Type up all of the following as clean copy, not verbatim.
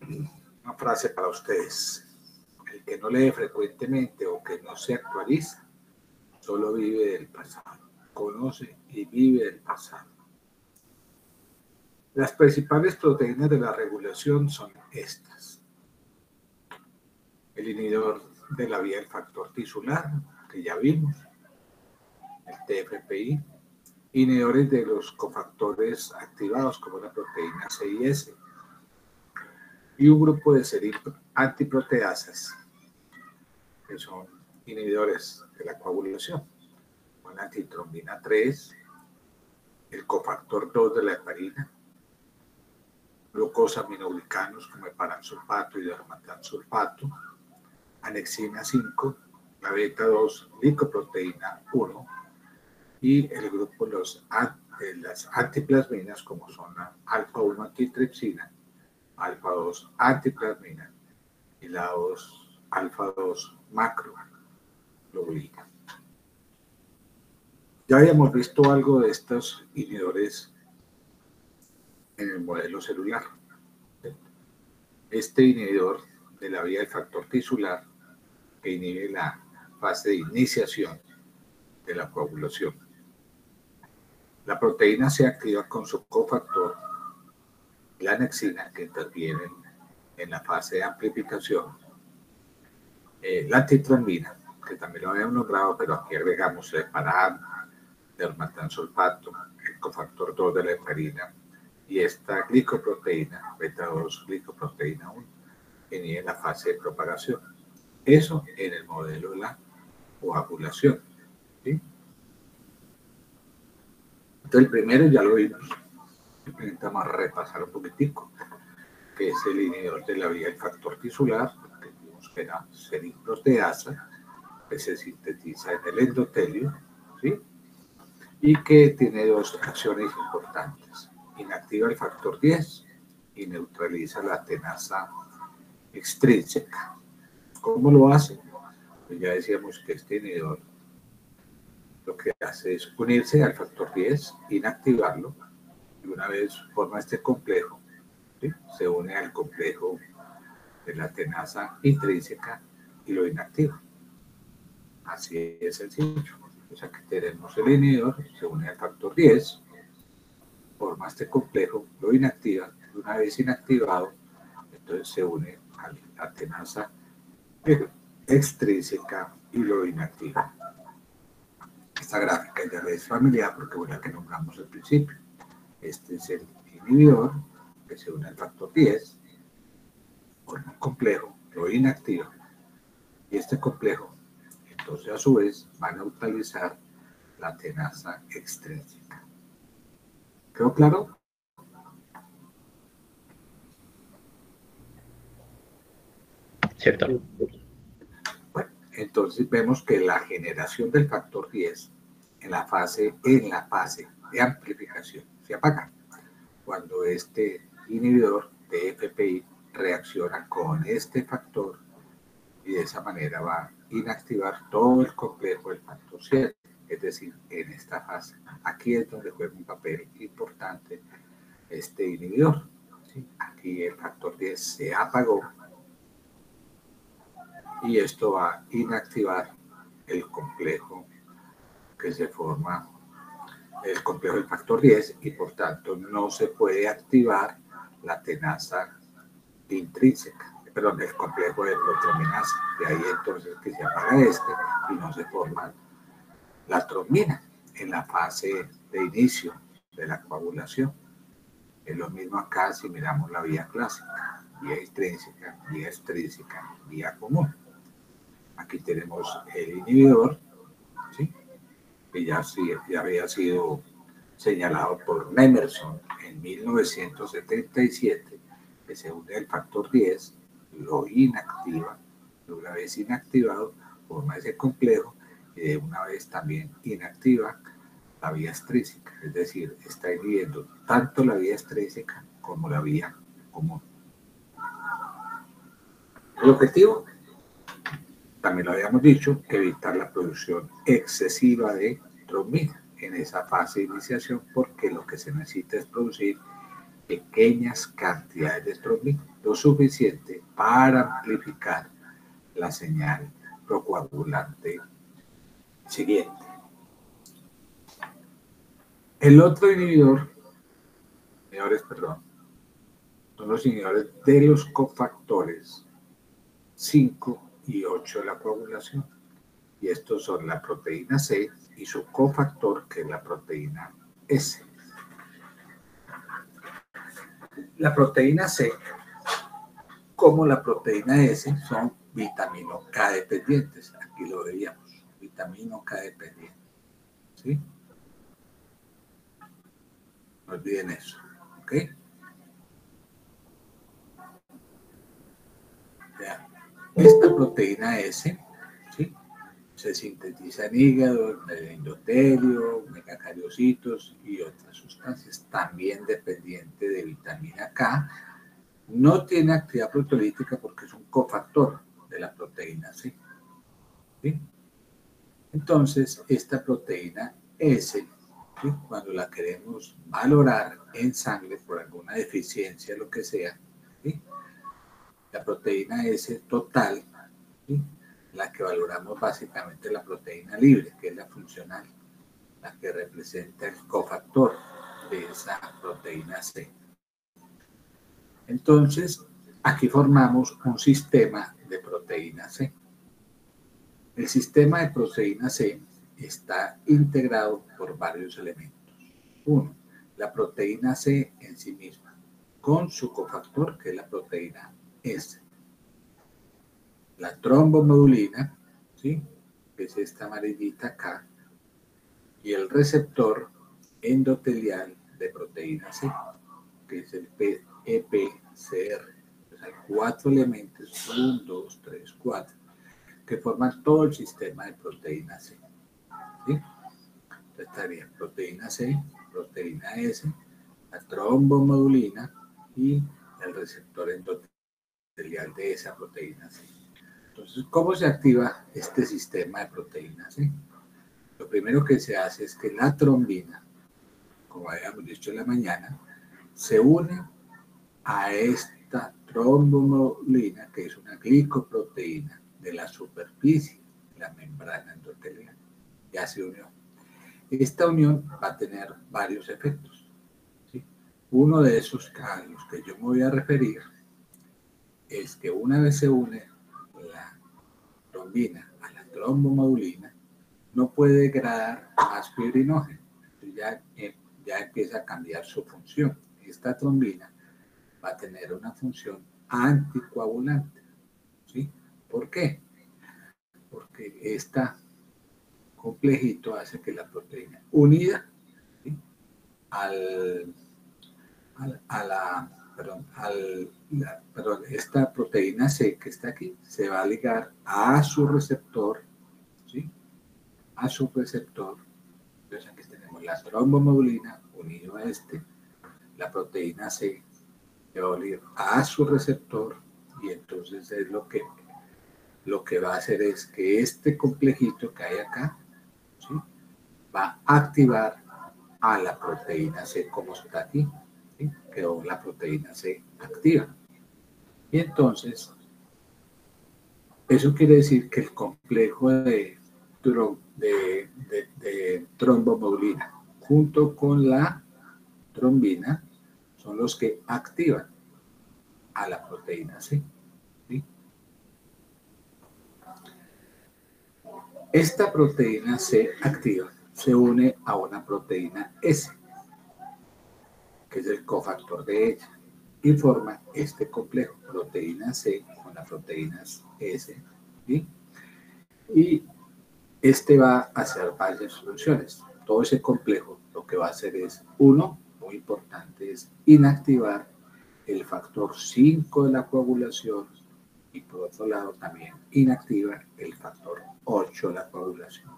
una frase para ustedes. El que no lee frecuentemente o que no se actualiza, solo vive del pasado. Conoce y vive del pasado. Las principales proteínas de la regulación son estas. El inhibidor de la vía del factor tisular, que ya vimos, el TFPI, inhibidores de los cofactores activados como la proteína C y S, y un grupo de antiproteasas, que son inhibidores de la coagulación, con la antitrombina 3, el cofactor 2 de la heparina, glucosaminoglicanos como heparansulfato y dermatansulfato, anexina 5, la beta 2 glicoproteína 1 y el grupo de las antiplasminas como son la alfa-1 antitripsina, alfa-2 antiplasmina y la alfa-2 macroglobulina. Ya habíamos visto algo de estos inhibidores en el modelo celular. Este inhibidor de la vía del factor tisular que inhibe la fase de iniciación de la coagulación. La proteína se activa con su cofactor, la anexina, que interviene en la fase de amplificación, la antitrombina, que también lo habíamos nombrado, pero aquí agregamos el heparán, dermatansulfato, el cofactor 2 de la heparina, y esta glicoproteína, beta 2 glicoproteína 1, que inhibe la fase de propagación. Eso en el modelo de la coagulación, ¿sí? Entonces el primero ya lo vimos, vamos a repasar un poquitico, que es el inhibidor de la vía del factor tisular, que vimos que era serinproteasa, que se sintetiza en el endotelio, ¿sí? Y que tiene dos acciones importantes. Inactiva el factor 10 y neutraliza la atenasa extrínseca. ¿Cómo lo hace? Pues ya decíamos que este inhibidor lo que hace es unirse al factor 10, inactivarlo, y una vez forma este complejo, ¿sí? Se une al complejo de la atenasa intrínseca y lo inactiva. Así es sencillo. O sea que tenemos el inhibidor, se une al factor 10, forma este complejo, lo inactiva, y una vez inactivado, entonces se une a la atenasa extrínseca y lo inactiva. Esta gráfica ya le es familiar porque fue la que nombramos al principio. Este es el inhibidor que se une al factor 10, forma un complejo, lo inactiva, y este complejo, entonces a su vez, va a neutralizar la atenasa extrínseca. ¿Quedó claro? Cierto. Bueno, entonces vemos que la generación del factor 10 en la fase de amplificación se apaga cuando este inhibidor de FPI reacciona con este factor y de esa manera va a inactivar todo el complejo del factor 7, es decir, en esta fase. Aquí es donde juega un papel importante este inhibidor, ¿sí? Aquí el factor 10 se apagó y esto va a inactivar el complejo que se forma, el complejo del factor 10, y por tanto no se puede activar la atenasa intrínseca, perdón, el complejo de protrombinasa. De ahí entonces que se apaga este y no se forma la trombina en la fase de inicio de la coagulación. Es lo mismo acá si miramos la vía clásica, vía intrínseca, vía extrínseca, vía común. Aquí tenemos el inhibidor, ¿sí? Que ya había sido señalado por Nemerson en 1977, que se une al factor 10, lo inactiva, y una vez inactivado, forma ese complejo y de una vez también inactiva la vía extrínseca, es decir, está inhibiendo tanto la vía extrínseca como la vía común. El objetivo, también lo habíamos dicho, evitar la producción excesiva de trombina en esa fase de iniciación, porque lo que se necesita es producir pequeñas cantidades de trombina, lo suficiente para amplificar la señal procoagulante siguiente. El otro inhibidor, son los inhibidores de los cofactores 5 y 8 de la coagulación. Y estos son la proteína C y su cofactor, que es la proteína S. La proteína C, como la proteína S, son vitamina K dependientes. Aquí lo veíamos, vitamina K dependiente. ¿Sí? No olviden eso. ¿Ok? Ya. Esta proteína S, ¿sí?, se sintetiza en hígado, en el endotelio, megacariocitos y otras sustancias. También dependiente de vitamina K. No tiene actividad proteolítica porque es un cofactor de la proteína C. ¿Sí? Entonces, esta proteína S, ¿sí?, cuando la queremos valorar en sangre por alguna deficiencia, lo que sea, ¿sí?, la proteína S total, ¿sí?, la que valoramos básicamente la proteína libre, que es la funcional, la que representa el cofactor de esa proteína C. Entonces, aquí formamos un sistema de proteína C. El sistema de proteína C está integrado por varios elementos. Uno, la proteína C en sí misma, con su cofactor, que es la proteína S. La trombomedulina, ¿sí?, que es esta amarillita acá, y el receptor endotelial de proteína C, que es el EPCR. Entonces hay 4 elementos, 1, 2, 3, 4, que forman todo el sistema de proteína C. ¿Sí? Entonces estaría proteína C, proteína S, la trombomedulina y el receptor endotelial de esa proteína C. Entonces, ¿cómo se activa este sistema de proteínas? Lo primero que se hace es que la trombina, como habíamos dicho en la mañana, se une a esta trombomedulina, que es una glicoproteína de la superficie de la membrana endotelial. Ya se unió. Esta unión va a tener varios efectos, ¿sí? Uno de esos a los que yo me voy a referir es que una vez se une la trombina a la trombomedulina, no puede degradar más fibrinógeno. Ya empieza a cambiar su función. Esta trombina va a tener una función anticoagulante. ¿Sí? ¿Por qué? Porque este complejito hace que la proteína unida, ¿sí?, esta proteína C que está aquí se va a ligar a su receptor, ¿sí?, a su receptor. Entonces aquí tenemos la trombomedulina unido a la proteína C se va a unir a su receptor, y entonces es lo que va a hacer es que este complejito que hay acá, ¿sí?, va a activar a la proteína C como está aquí, ¿sí?, quedó la proteína C activa. Y entonces, eso quiere decir que el complejo de trombomedulina junto con la trombina son los que activan a la proteína C. ¿Sí? Esta proteína C activa se une a una proteína S, que es el cofactor de ella, y forma este complejo, proteína C con la proteína S, ¿sí?, y este va a hacer varias funciones. Todo ese complejo lo que va a hacer es, uno, muy importante, es inactivar el factor 5 de la coagulación, y por otro lado también inactiva el factor 8 de la coagulación.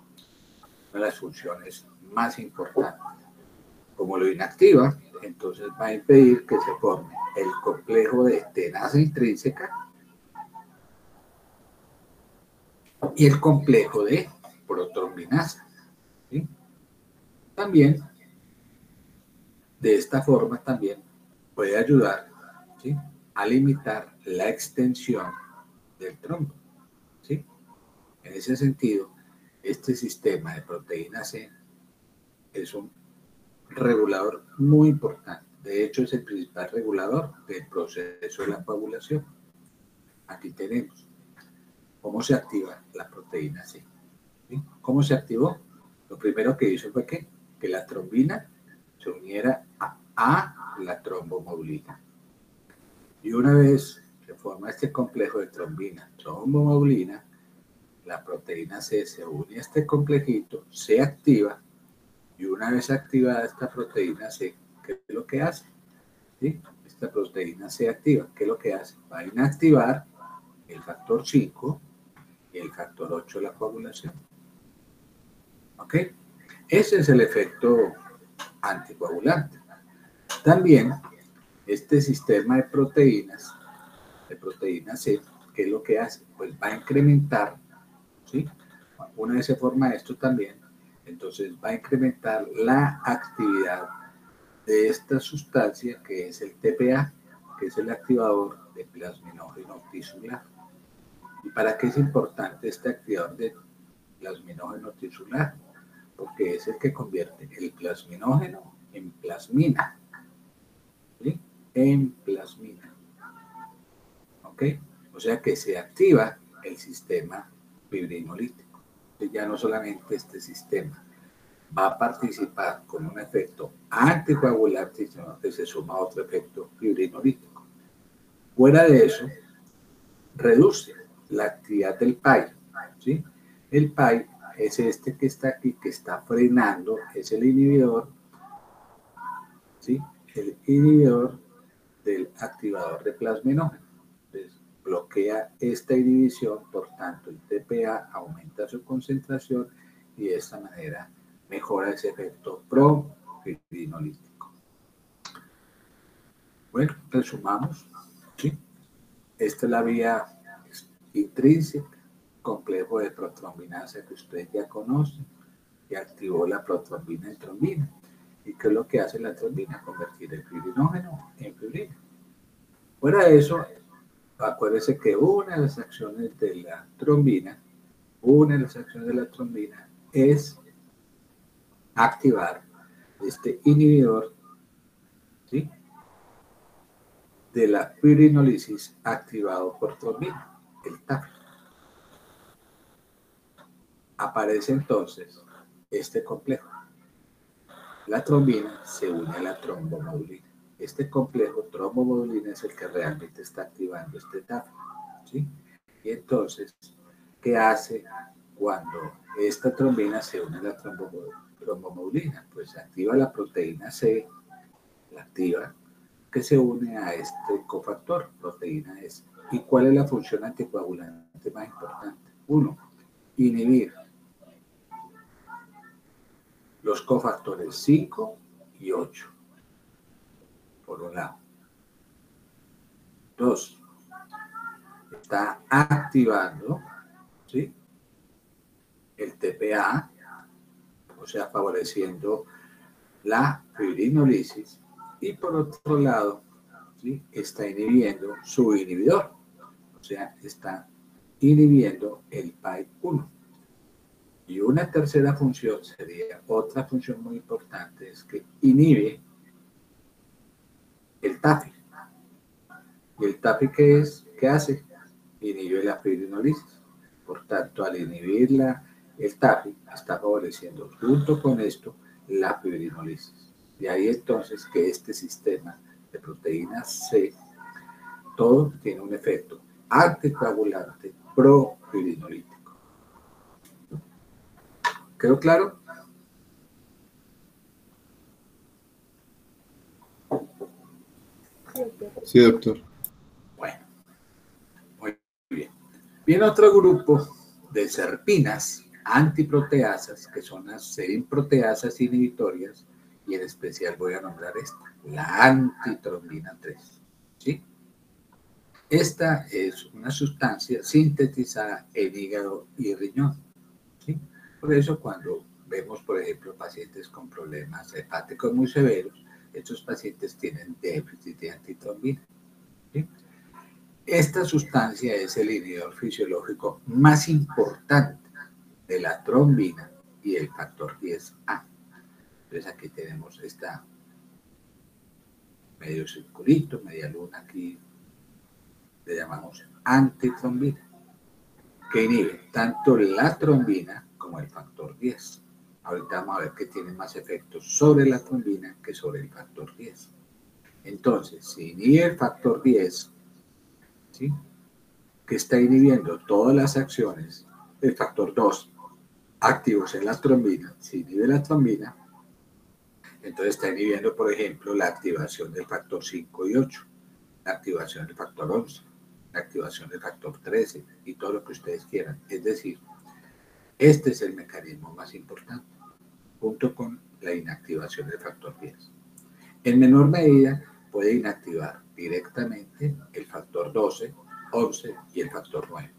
Una de las funciones más importantes. Como lo inactiva, entonces va a impedir que se forme el complejo de tenaza intrínseca y el complejo de protrombinasa. ¿Sí? También, de esta forma también, puede ayudar, ¿sí?, a limitar la extensión del trombo, ¿sí? En ese sentido, este sistema de proteína C es un regulador muy importante. De hecho, es el principal regulador del proceso de la coagulación. Aquí tenemos cómo se activa la proteína C. ¿Sí? ¿Cómo se activó? Lo primero que hizo fue que la trombina se uniera a la trombomoblina. Y una vez se forma este complejo de trombina, trombomoblina, la proteína C se une a este complejito, se activa, y una vez activada esta proteína C, ¿qué es lo que hace? ¿Sí? Esta proteína C activa, ¿qué es lo que hace? Va a inactivar el factor 5 y el factor 8 de la coagulación. ¿Ok? Ese es el efecto anticoagulante. También este sistema de proteína C, ¿qué es lo que hace? Pues va a incrementar, ¿sí? Una vez se forma esto también, entonces va a incrementar la actividad de esta sustancia que es el TPA, que es el activador de plasminógeno tisular. ¿Y para qué es importante este activador de plasminógeno tisular? Porque es el que convierte el plasminógeno en plasmina, ¿sí? En plasmina. ¿Ok? O sea que se activa el sistema fibrinolítico. Ya no solamente este sistema va a participar con un efecto anticoagulante, sino que se suma otro efecto fibrinolítico. Fuera de eso, reduce la actividad del PAI, ¿sí? El PAI es este que está aquí, que está frenando, es el inhibidor, ¿sí? El inhibidor del activador de plasminógeno. Entonces, bloquea esta inhibición, por tanto, el TPA aumenta su concentración y de esta manera mejora ese efecto profibrinolítico. Bueno, resumamos, ¿sí? Esta es la vía intrínseca, complejo de protrombinasa que ustedes ya conocen, que activó la protrombina en trombina. ¿Y qué es lo que hace la trombina? Convertir el fibrinógeno en fibrina. Fuera de eso, acuérdense que una de las acciones de la trombina, es activar este inhibidor, ¿sí?, de la fibrinólisis activado por trombina, el TAF. Aparece entonces este complejo. La trombina se une a la trombomoblina. Este complejo trombomoblina es el que realmente está activando este TAF, ¿sí? Y entonces, ¿qué hace cuando esta trombina se une a la trombomoblina? Pues activa la proteína C, la activa, que se une a este cofactor, proteína S. ¿Y cuál es la función anticoagulante más importante? 1. Inhibir los cofactores 5 y 8, por un lado. 2. Está activando, ¿sí?, el TPA, o sea, favoreciendo la fibrinólisis, y por otro lado, ¿sí?, está inhibiendo su inhibidor, o sea, está inhibiendo el PAI-1. Y una tercera función sería, otra función muy importante, es que inhibe el TAFI. ¿Y el TAFI qué es? ¿Qué hace? Inhibe la fibrinólisis. Por tanto, al inhibir el TAFI, está favoreciendo junto con esto la fibrinólisis. De ahí entonces que este sistema de proteínas C, todo tiene un efecto anticoagulante profibrinolítico. ¿Quedó claro? Sí, doctor. Bueno, muy bien. Viene otro grupo de serpinas antiproteasas, que son las serinproteasas inhibitorias, y en especial voy a nombrar esta, la antitrombina 3. ¿Sí? Esta es una sustancia sintetizada en hígado y riñón, ¿sí? Por eso cuando vemos, por ejemplo, pacientes con problemas hepáticos muy severos, estos pacientes tienen déficit de antitrombina. ¿Sí? Esta sustancia es el inhibidor fisiológico más importante de la trombina y el factor 10A. Entonces aquí tenemos esta medio circulito, media luna aquí, le llamamos antitrombina, que inhibe tanto la trombina como el factor 10. Ahorita vamos a ver que tiene más efectos sobre la trombina que sobre el factor 10. Entonces, si inhibe el factor 10, ¿sí?, que está inhibiendo todas las acciones del factor 2 activos en la trombina, si inhibe la trombina, entonces está inhibiendo, por ejemplo, la activación del factor 5 y 8, la activación del factor 11, la activación del factor 13 y todo lo que ustedes quieran. Es decir, este es el mecanismo más importante, junto con la inactivación del factor 10. En menor medida puede inactivar directamente el factor 12, 11 y el factor 9.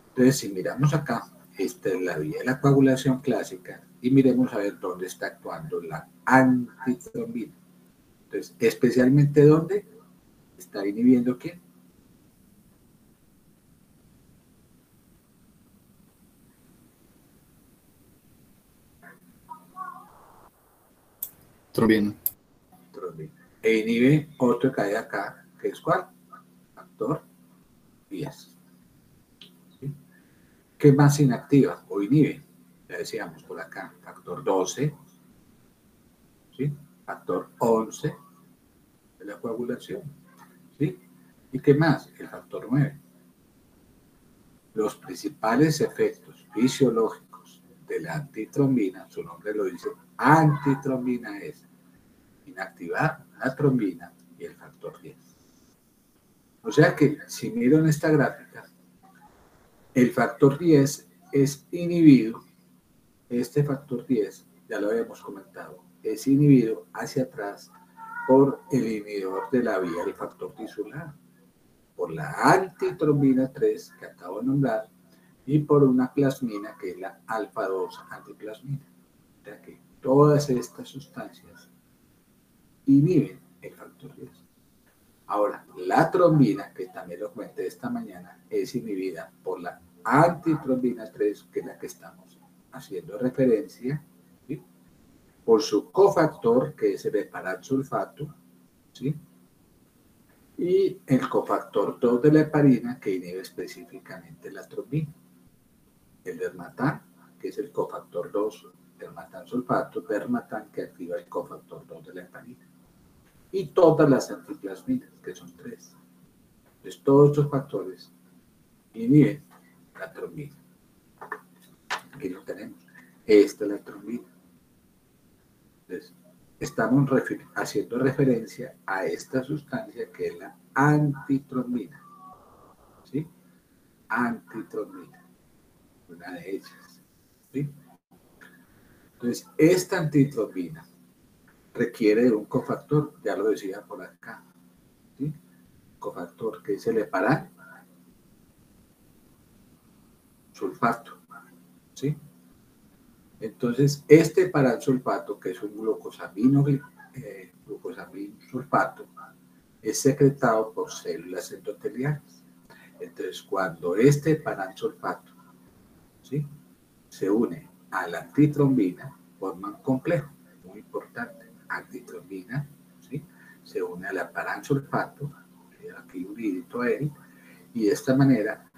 Entonces, si miramos acá, esta es la vía de la coagulación clásica y miremos a ver dónde está actuando la antitrombina. Entonces, especialmente dónde está inhibiendo ¿quién? Trombina. Trombina. E inhibe otro que hay acá, que es ¿cuál? Factor 10. ¿Sí? ¿Qué más inactiva o inhibe? Ya decíamos por acá, factor 12, ¿sí?, factor 11 de la coagulación, ¿sí? ¿Y qué más? El factor 9. Los principales efectos fisiológicos de la antitrombina, su nombre lo dice, antitrombina, es inactivar la trombina y el factor 10. O sea que, si miro en esta gráfica, el factor 10 es inhibido, este factor 10, ya lo habíamos comentado, es inhibido hacia atrás por el inhibidor de la vía del factor tisular, por la antitrombina 3 que acabo de nombrar y por una plasmina que es la alfa-2 antiplasmina. O sea que todas estas sustancias inhiben el factor 10. Ahora, la trombina, que también lo comenté esta mañana, es inhibida por la antitrombina 3, que es la que estamos haciendo referencia, ¿sí?, por su cofactor, que es el heparansulfato, ¿sí?, y el cofactor 2 de la heparina, que inhibe específicamente la trombina. El dermatán, que es el cofactor 2, dermatán sulfato, dermatán, que activa el cofactor 2 de la heparina. Y todas las antiplasminas, que son 3. Entonces, todos estos factores inhiben la trombina. Aquí lo tenemos. Esta es la trombina. Entonces, estamos haciendo referencia a esta sustancia que es la antitrombina. ¿Sí? Antitrombina. Una de ellas. ¿Sí? Entonces, esta antitrombina requiere de un cofactor, ya lo decía por acá. ¿Sí? Cofactor que es el heparan sulfato. ¿Sí? Entonces, este heparansulfato, que es un glucosamino sulfato, es secretado por células endoteliales. Entonces, cuando este heparansulfato, ¿sí?, se une a la antitrombina, forman un complejo muy importante. Antitrombina, ¿sí?, se une al heparansulfato, aquí unidito a él, y de esta manera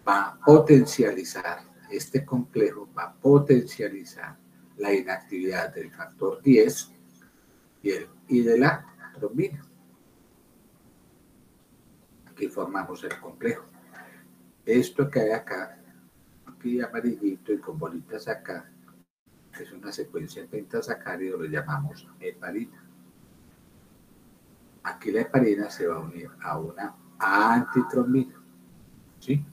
va a potencializar, este complejo va a potencializar la inactividad del factor 10 y de la trombina. Aquí formamos el complejo. Esto que hay acá, aquí amarillito y con bolitas acá, que es una secuencia de pentasacáridos, lo llamamos heparina. Aquí la heparina se va a unir a una antitrombina, ¿sí?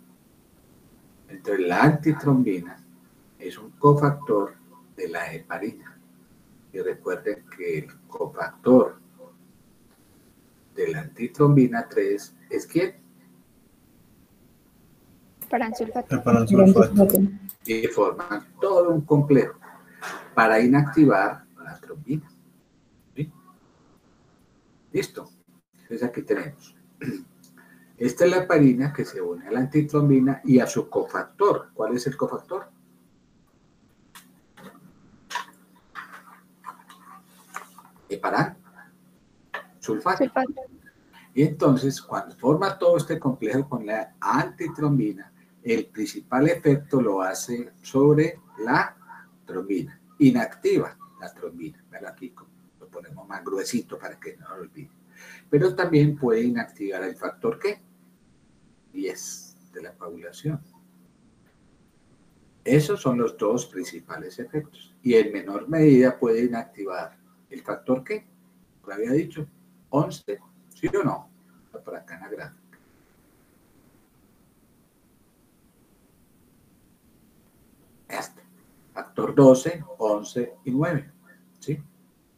Entonces la antitrombina es un cofactor de la heparina. Y recuerden que el cofactor de la antitrombina 3 es ¿quién? Heparansulfato. Heparansulfato. Y forman todo un complejo para inactivar la trombina. ¿Sí? Listo. Entonces aquí tenemos. Esta es la heparina que se une a la antitrombina y a su cofactor. ¿Cuál es el cofactor? Heparan sulfato. Y entonces, cuando forma todo este complejo con la antitrombina, el principal efecto lo hace sobre la trombina. Inactiva la trombina. ¿Verdad? Aquí lo ponemos más gruesito para que no lo olviden. Pero también puede inactivar el factor ¿qué? 10 de la coagulación. Esos son los dos principales efectos. Y en menor medida puede inactivar el factor ¿qué? Lo había dicho, 11, ¿sí o no? Por acá en la gráfica. Este. Factor 12, 11 y 9. ¿Sí?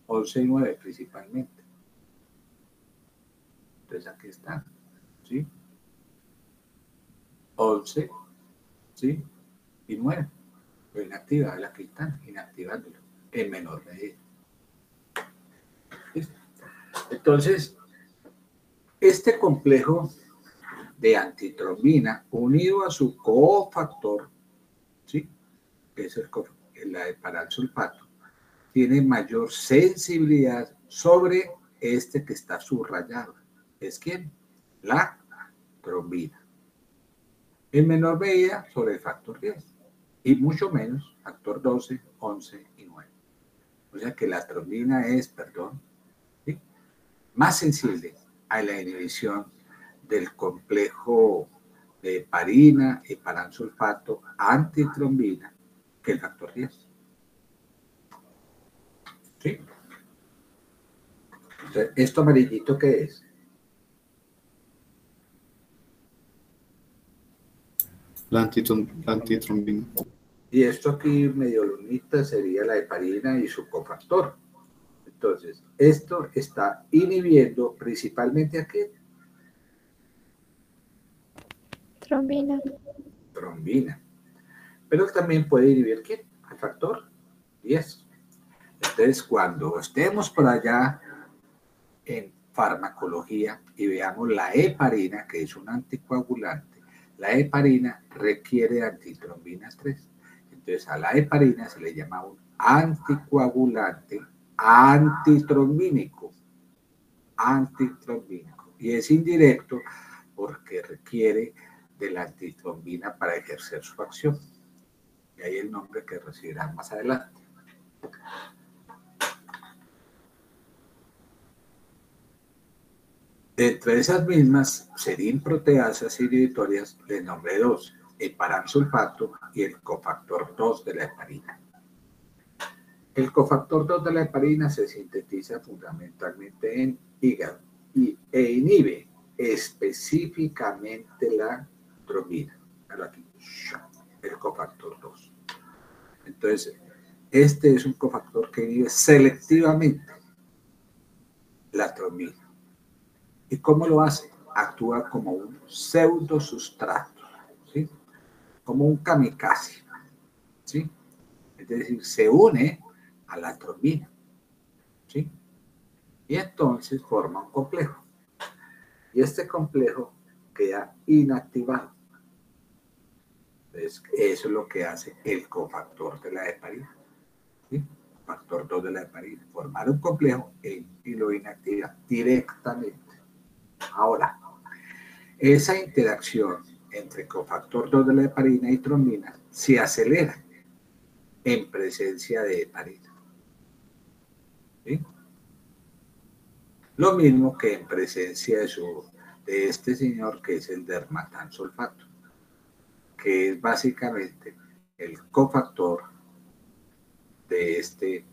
11 y 9 principalmente. Entonces aquí están. ¿Sí? 11, ¿sí? Y 9. Lo inactiva, aquí están, inactivándolo en menor medida. ¿Listo? Entonces, este complejo de antitrombina unido a su cofactor, ¿sí? Que es la heparansulfato, tiene mayor sensibilidad sobre este que está subrayado. ¿Es quién? La trombina. En menor medida sobre el factor 10 y mucho menos factor 12, 11 y 9. O sea que la trombina es, ¿sí? Más sensible a la inhibición del complejo de heparina, heparansulfato, antitrombina que el factor 10. ¿Sí? Entonces, ¿esto amarillito qué es? La antitrombina. Y esto aquí medio lunita sería la heparina y su cofactor. Entonces, esto está inhibiendo principalmente ¿a qué? Trombina. Trombina. Pero también puede inhibir ¿qué? El factor 10. Entonces, cuando estemos por allá en farmacología y veamos la heparina, que es un anticoagulante, la heparina requiere antitrombina 3. Entonces, a la heparina se le llama un anticoagulante antitrombínico. Antitrombínico. Y es indirecto porque requiere de la antitrombina para ejercer su acción. Y ahí el nombre que recibirán más adelante. Dentro de esas mismas, serinproteasas inhibitorias, le nombré dos, heparansulfato y el cofactor 2 de la heparina. El cofactor 2 de la heparina se sintetiza fundamentalmente en hígado e inhibe específicamente la trombina. Aquí, el cofactor 2. Entonces, este es un cofactor que inhibe selectivamente la trombina. ¿Y cómo lo hace? Actúa como un pseudosustrato, ¿sí? Como un kamikaze, ¿sí? Es decir, se une a la trombina, ¿sí? Y entonces forma un complejo. Y este complejo queda inactivado. Entonces, eso es lo que hace el cofactor de la heparina, ¿sí? Factor 2 de la heparina. Formar un complejo y lo inactiva directamente. Ahora, esa interacción entre cofactor 2 de la heparina y trombina se acelera en presencia de heparina. ¿Sí? Lo mismo que en presencia de este señor que es el dermatansulfato, que es básicamente el cofactor de este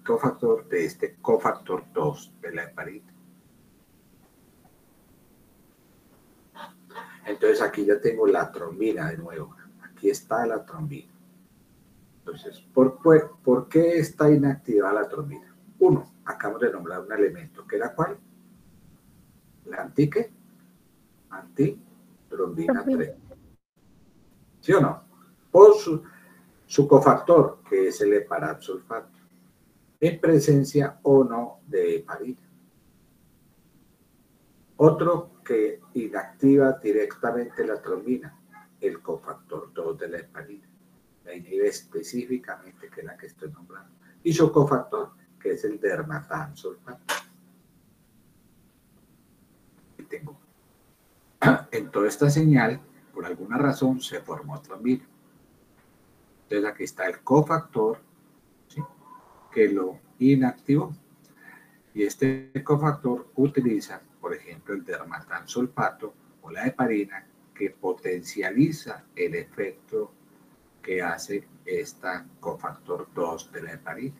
cofactor de este cofactor 2 de la heparina. Entonces aquí ya tengo la trombina de nuevo. Aquí está la trombina. Entonces, ¿por qué está inactivada la trombina? Uno, acabamos de nombrar un elemento, ¿que era cuál? La antitrombina 3. ¿Sí o no? Por Su cofactor, que es el heparansulfato, en presencia o no de heparina. Otro que inactiva directamente la trombina, el cofactor 2 de la heparina. La inhibe específicamente, que es la que estoy nombrando. Y su cofactor, que es el dermatansulfato. Y tengo. En toda esta señal, por alguna razón, se formó trombina. Entonces aquí está el cofactor, ¿sí?, que lo inactivó. Y este cofactor utiliza, por ejemplo, el dermatansulfato o la heparina, que potencializa el efecto que hace esta cofactor 2 de la heparina.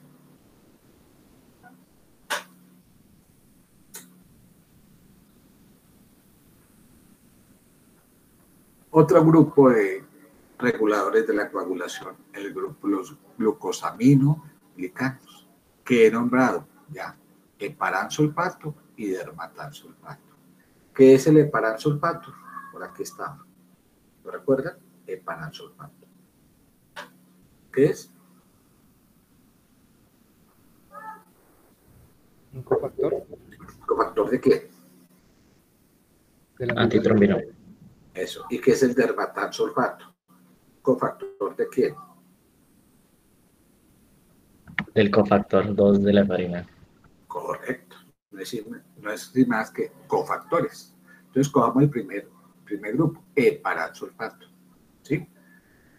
Otro grupo de reguladores de la coagulación, el grupo los glucosaminoglicanos, que he nombrado ya heparansulfato y dermatansulfato. ¿Qué es el heparansulfato? Por aquí está. ¿Lo recuerdan? Heparansulfato. ¿Qué es? ¿Un cofactor? ¿Cofactor de qué? De la Antitrombina. Eso. ¿Y qué es el dermatansulfato? ¿Cofactor de quién? Del cofactor 2 de la heparina. Correcto. No es ni más que cofactores. Entonces, cojamos el primer grupo, heparansulfato. ¿Sí?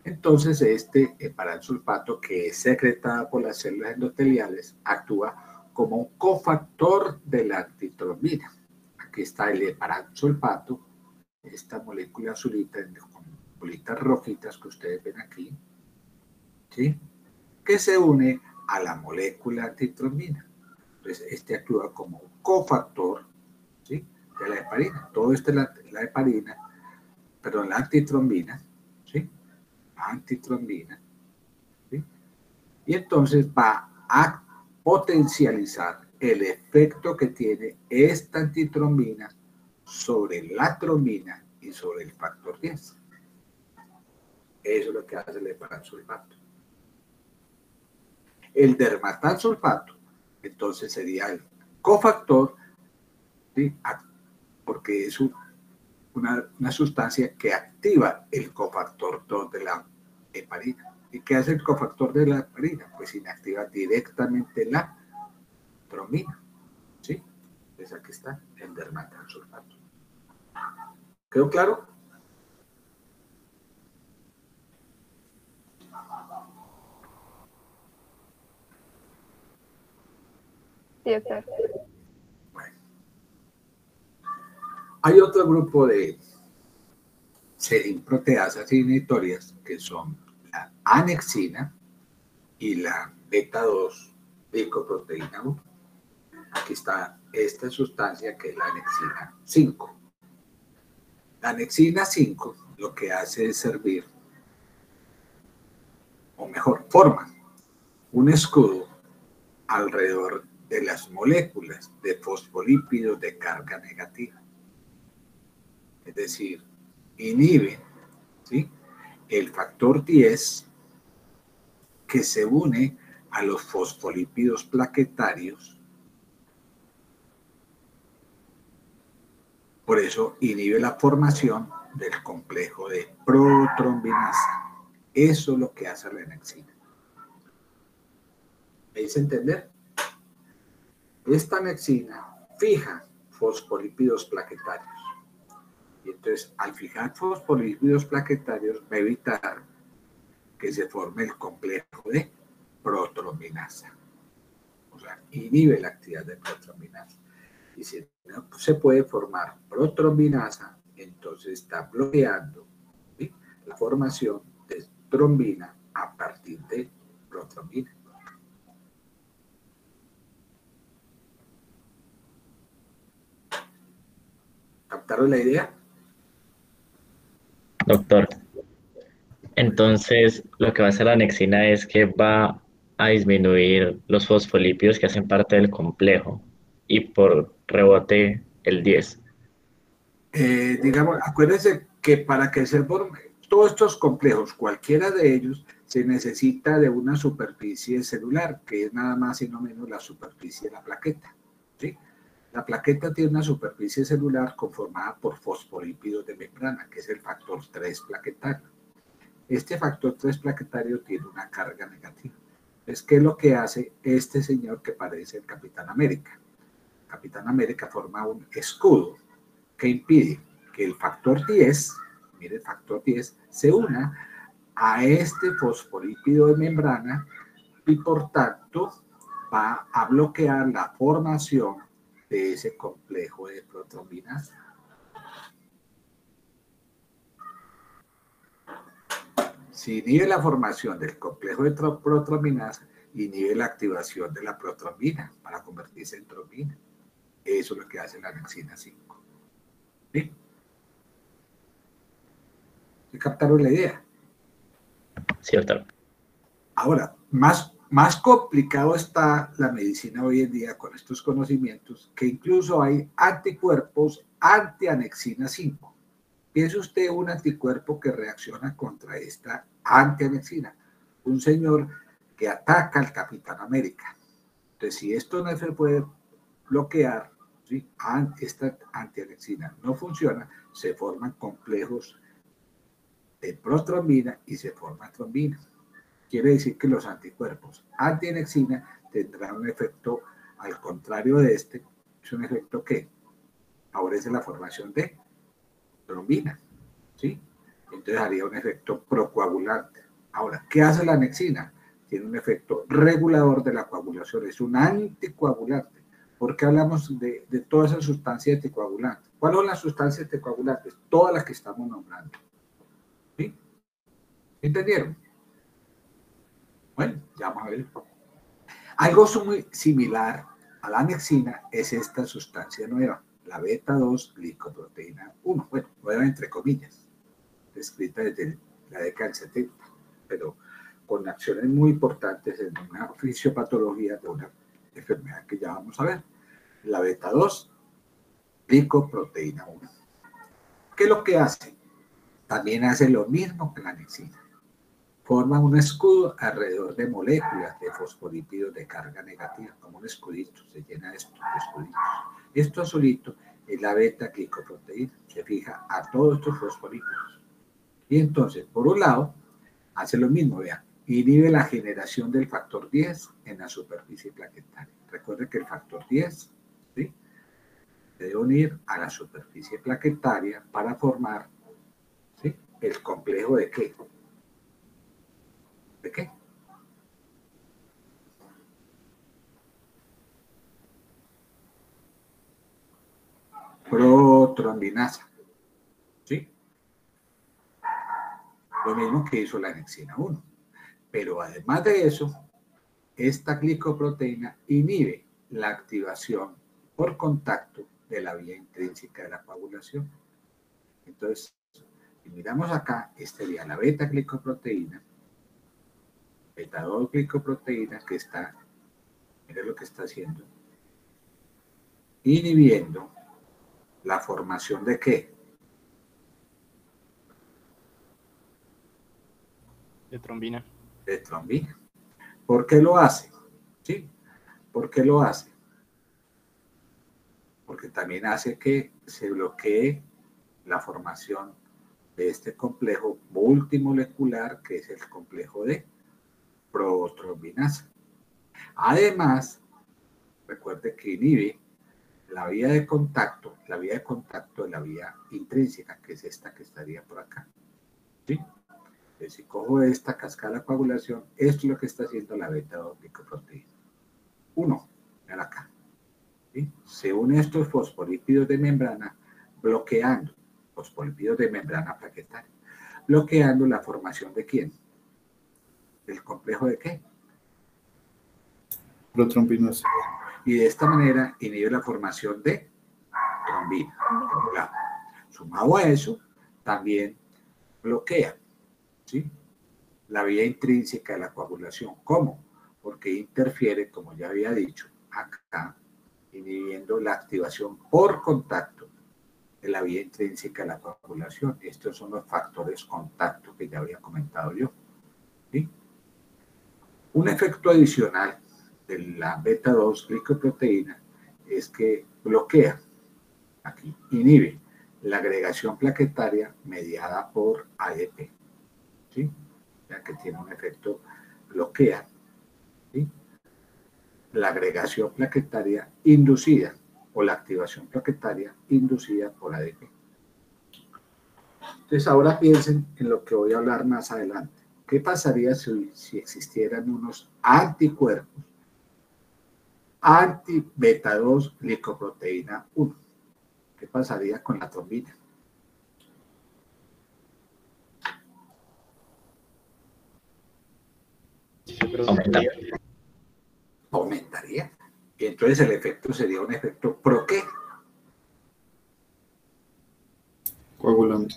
Entonces, este heparansulfato, que es secretado por las células endoteliales, actúa como un cofactor de la antitrombina. Aquí está el heparansulfato, esta molécula azulita con bolitas rojitas que ustedes ven aquí, ¿sí?, que se une a la molécula antitrombina. Entonces, este actúa como un cofactor, ¿sí?, de la heparina. Todo esto es la heparina, perdón, la antitrombina, ¿sí?, la antitrombina, ¿sí?, y entonces va a potencializar el efecto que tiene esta antitrombina sobre la trombina y sobre el factor 10. Eso es lo que hace el heparansulfato. El dermatansulfato, entonces, sería el cofactor, ¿sí?, porque es una sustancia que activa el cofactor 2 de la heparina. ¿Y qué hace el cofactor de la heparina? Pues inactiva directamente la trombina, ¿sí? Entonces aquí está el dermatansulfato. ¿Quedó claro? Sí, doctor. Bueno. Hay otro grupo de proteasas inhibitorias que son la anexina y la beta-2 glicoproteína 1. Aquí está esta sustancia que es la anexina 5. La anexina 5 lo que hace es servir, o mejor, forma un escudo alrededor de las moléculas de fosfolípidos de carga negativa. Es decir, inhibe, ¿sí?, el factor 10 que se une a los fosfolípidos plaquetarios. Por eso inhibe la formación del complejo de protrombinasa. Eso es lo que hace la anexina. ¿Me hice entender? Esta anexina fija fosfolípidos plaquetarios. Y entonces, al fijar fosfolípidos plaquetarios, va a evitar que se forme el complejo de protrombinasa. O sea, inhibe la actividad de protrombinasa. Y si no se puede formar protrombinasa, entonces está bloqueando, ¿sí?, la formación de trombina a partir de protrombina. ¿Captaron la idea? Doctor, entonces lo que va a hacer la anexina es que va a disminuir los fosfolípidos que hacen parte del complejo y por rebote el 10. Digamos, acuérdense que para que se formen todos estos complejos, cualquiera de ellos, se necesita de una superficie celular, que es nada más y no menos la superficie de la plaqueta, ¿sí? La plaqueta tiene una superficie celular conformada por fosfolípidos de membrana, que es el factor 3 plaquetario. Este factor 3 plaquetario tiene una carga negativa. ¿Qué es lo que hace este señor que parece el Capitán América? El Capitán América forma un escudo que impide que el factor 10, mire, el factor 10, se una a este fosfolípido de membrana y por tanto va a bloquear la formación de ese complejo de protrombinasa. Si inhibe la formación del complejo de protrombinasa, inhibe la activación de la protrombina para convertirse en trombina. Eso es lo que hace la anexina 5. ¿Sí? ¿Se captaron la idea? Sí, doctor. Ahora, más complicado está la medicina hoy en día con estos conocimientos, que incluso hay anticuerpos antianexina 5. Piense usted un anticuerpo que reacciona contra esta antianexina, un señor que ataca al Capitán América. Entonces, si esto no se puede bloquear, ¿sí? Esta antianexina no funciona, se forman complejos de protrombina y se forma trombina. Quiere decir que los anticuerpos antianexina tendrán un efecto al contrario de este, es un efecto que favorece la formación de trombina, ¿sí? Entonces haría un efecto procoagulante. Ahora, ¿qué hace la anexina? Tiene un efecto regulador de la coagulación, es un anticoagulante. ¿Por qué hablamos de todas esas sustancias anticoagulantes? ¿Cuáles son las sustancias anticoagulantes? Todas las que estamos nombrando. ¿Sí? ¿Entendieron? Bueno, ya vamos a ver. Algo muy similar a la anexina es esta sustancia nueva, la beta-2-glicoproteína 1. Bueno, nueva entre comillas, descrita desde la década del 70, pero con acciones muy importantes en una fisiopatología de una enfermedad que ya vamos a ver, la beta-2-glicoproteína 1. ¿Qué es lo que hace? También hace lo mismo que la anexina. Forma un escudo alrededor de moléculas de fosfolípidos de carga negativa, como un escudito, se llena de estos escuditos. Esto azulito es la beta-glicoproteína, se fija a todos estos fosfolípidos. Y entonces, por un lado, hace lo mismo, vean, inhibe la generación del factor 10 en la superficie plaquetaria. Recuerden que el factor 10, ¿sí?, debe unir a la superficie plaquetaria para formar, ¿sí?, el complejo de ¿qué? ¿De qué? Protrombinasa. ¿Sí? Lo mismo que hizo la anexina 1. Pero además de eso, esta glicoproteína inhibe la activación por contacto de la vía intrínseca de la coagulación. Entonces, si miramos acá, estaría la beta-glicoproteína, beta-2-glicoproteína que está, miren lo que está haciendo, inhibiendo la formación de ¿qué? De trombina. De trombina. ¿Por qué lo hace? ¿Sí? ¿Por qué lo hace? Porque también hace que se bloquee la formación de este complejo multimolecular que es el complejo de protrombinasa. Además, recuerde que inhibe la vía de contacto de la vía intrínseca, que es esta que estaría por acá. ¿Sí? Si cojo esta cascada de la coagulación, esto es lo que está haciendo la beta-2-glicoproteína 1. Vean acá. ¿Sí? Se unen estos fosfolípidos de membrana, bloqueando, fosfolípidos de membrana plaquetaria, bloqueando la formación de ¿quién? ¿Del complejo de qué? Protrombinasa. Y de esta manera inhibe la formación de trombina. Por un lado. Sumado a eso, también bloquea, ¿sí?, la vía intrínseca de la coagulación. ¿Cómo? Porque interfiere, como ya había dicho, acá, inhibiendo la activación por contacto de la vía intrínseca de la coagulación. Estos son los factores contacto que ya había comentado yo. ¿sí? Un efecto adicional de la beta-2 glicoproteína es que bloquea, aquí, inhibe la agregación plaquetaria mediada por ADP, ¿sí? Ya que tiene un efecto, bloquea, ¿sí?, la agregación plaquetaria inducida o la activación plaquetaria inducida por ADP. Entonces ahora piensen en lo que voy a hablar más adelante. ¿Qué pasaría si existieran unos anticuerpos anti-beta-2 glicoproteína 1? ¿Qué pasaría con la trombina? Se produciría. Aumentaría. Y entonces el efecto sería un efecto ¿pro qué? Coagulante.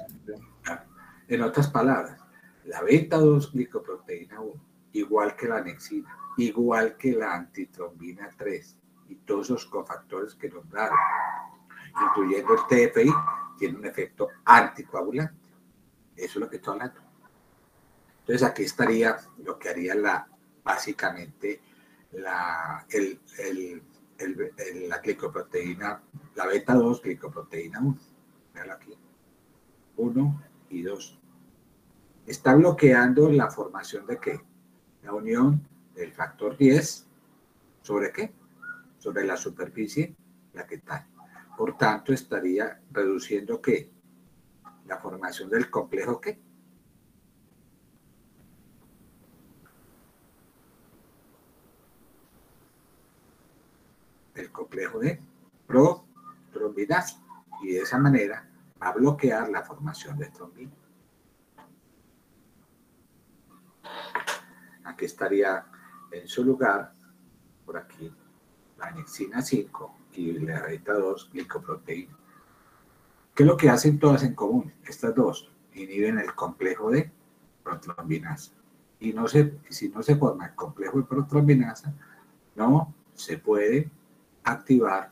En otras palabras, la beta-2 glicoproteína 1, igual que la anexina, igual que la antitrombina 3 y todos esos cofactores que nombraron, incluyendo el TFI, tiene un efecto anticoagulante. Eso es lo que estoy hablando. Entonces aquí estaría lo que haría básicamente la glicoproteína, la beta-2 glicoproteína 1. Véalo aquí. 1 y 2. Está bloqueando la formación de ¿qué? La unión del factor 10 ¿sobre qué? Sobre la superficie plaquetaria. Por tanto, estaría reduciendo ¿qué? La formación del complejo ¿qué? El complejo de protrombinasa. Y de esa manera va a bloquear la formación de trombina. Aquí estaría en su lugar, por aquí, la anexina 5 y la beta-2 glicoproteína. ¿Qué es lo que hacen todas en común? Estas dos inhiben el complejo de protrombinasa. Y si no se forma el complejo de protrombinasa, no se puede activar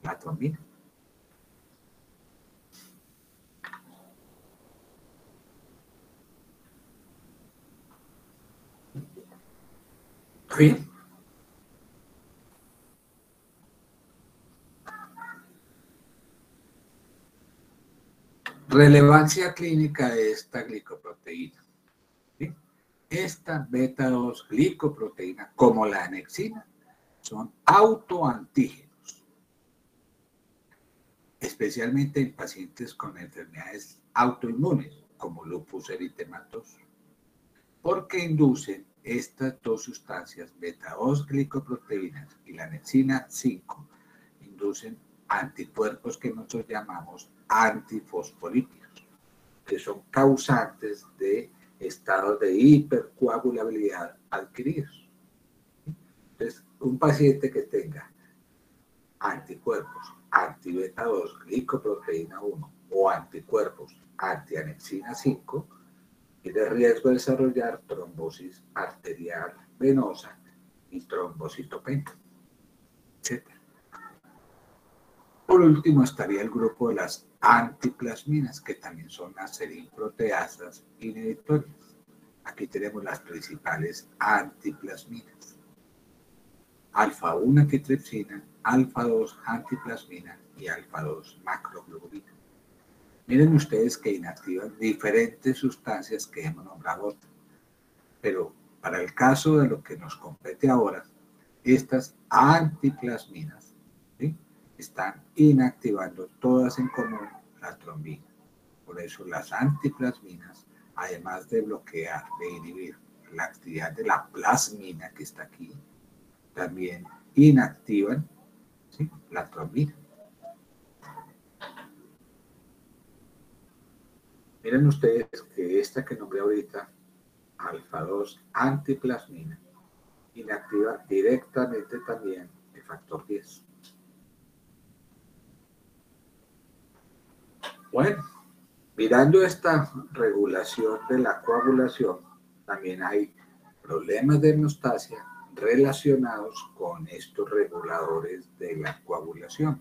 la trombina. Bien. Relevancia clínica de esta glicoproteína. ¿Sí? Esta beta-2 glicoproteína, como la anexina, son autoantígenos, especialmente en pacientes con enfermedades autoinmunes, como lupus eritematoso, porque inducen estas dos sustancias, beta-2 glicoproteínas y la anexina 5, inducen anticuerpos que nosotros llamamos antifosfolípidos, que son causantes de estados de hipercoagulabilidad adquiridos. Entonces, un paciente que tenga anticuerpos anti-beta-2 glicoproteína 1 o anticuerpos anti-anexina 5 tiene riesgo de desarrollar trombosis arterial venosa y trombocitopenia, etc. Por último estaría el grupo de las antiplasminas, que también son las serinproteasas inhibitorias. Aquí tenemos las principales antiplasminas: alfa-1 antitripsina, alfa-2 antiplasmina y alfa-2 macroglobulina. Miren ustedes que inactivan diferentes sustancias que hemos nombrado, pero para el caso de lo que nos compete ahora, estas antiplasminas, ¿sí?, están inactivando todas en común la trombina. Por eso las antiplasminas, además de bloquear, de inhibir la actividad de la plasmina que está aquí, también inactivan, ¿sí?, la trombina. Miren ustedes que esta que nombré ahorita, alfa-2 antiplasmina, inactiva directamente también el factor 10. Bueno, mirando esta regulación de la coagulación, también hay problemas de hemostasia relacionados con estos reguladores de la coagulación.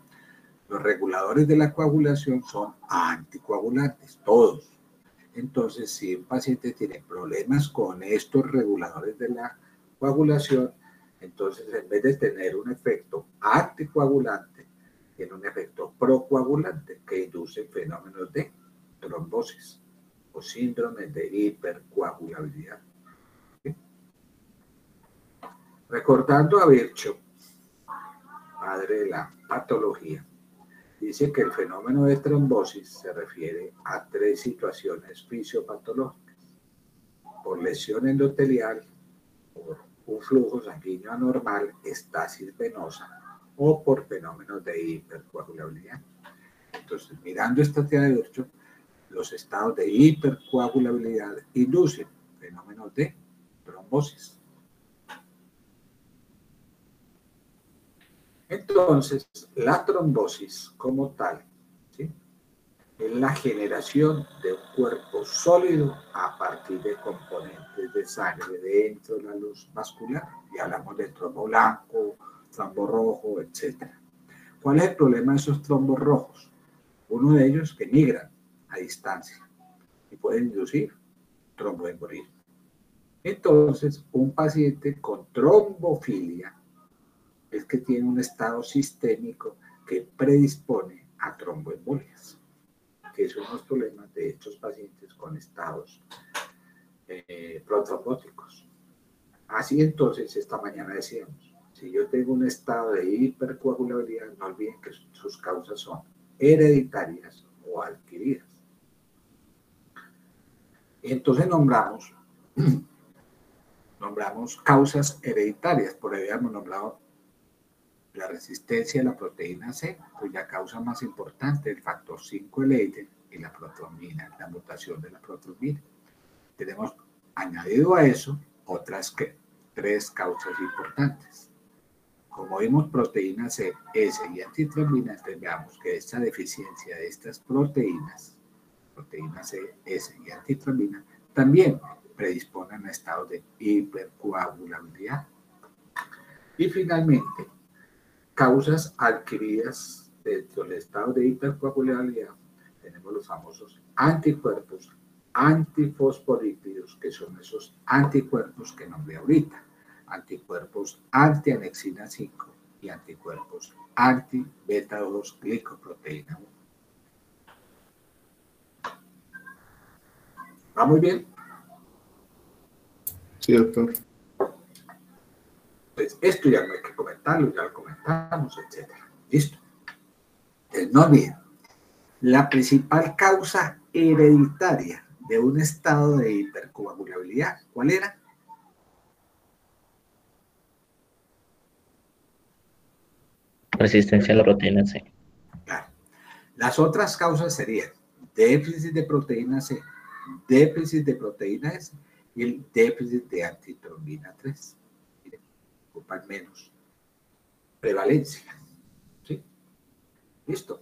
Los reguladores de la coagulación son anticoagulantes, todos. Entonces, si un paciente tiene problemas con estos reguladores de la coagulación, entonces en vez de tener un efecto anticoagulante, tiene un efecto procoagulante que induce fenómenos de trombosis o síndrome de hipercoagulabilidad. ¿Sí? Recordando a Virchow, padre de la patología, dice que el fenómeno de trombosis se refiere a 3 situaciones fisiopatológicas: por lesión endotelial, por un flujo sanguíneo anormal, estasis venosa, o por fenómenos de hipercoagulabilidad. Entonces, mirando esta teoría de Virchow, los estados de hipercoagulabilidad inducen fenómenos de trombosis. Entonces, la trombosis como tal, ¿sí?, es la generación de un cuerpo sólido a partir de componentes de sangre dentro de la luz vascular. Y hablamos del trombo blanco, trombo rojo, etc. ¿Cuál es el problema de esos trombos rojos? Uno de ellos que migran a distancia y pueden inducir tromboembolismo. Entonces, un paciente con trombofilia es que tiene un estado sistémico que predispone a tromboembolias, que son los problemas de estos pacientes con estados protrombóticos. Así entonces, esta mañana decíamos, si yo tengo un estado de hipercoagulabilidad, no olviden que sus causas son hereditarias o adquiridas. Y entonces nombramos causas hereditarias. Por ahí habíamos nombrado la resistencia a la proteína C, cuya causa más importante es el factor 5 de Leiden y la protrombina, la mutación de la protrombina. Tenemos añadido a eso otras 3 causas importantes. Como vimos proteína C, S y antitrombina, entonces veamos que esta deficiencia de estas proteínas, proteína C, S y antitrombina, también predisponen a estados de hipercoagulabilidad. Y finalmente, causas adquiridas dentro del estado de hipercoagulabilidad, tenemos los famosos anticuerpos antifosfolípidos, que son esos anticuerpos que nombré ahorita, anticuerpos antianexina 5 y anticuerpos anti-beta 2 glicoproteína 1. ¿Va muy bien? Sí, doctor. Pues esto ya no hay que comentarlo, ya lo comentamos, etc. Listo. Entonces, no olviden, la principal causa hereditaria de un estado de hipercoagulabilidad, ¿cuál era? Resistencia a la proteína C. Claro. Las otras causas serían déficit de proteína C, déficit de proteína S y el déficit de antitrombina 3. Miren, ocupan menos prevalencia. ¿Sí? Listo.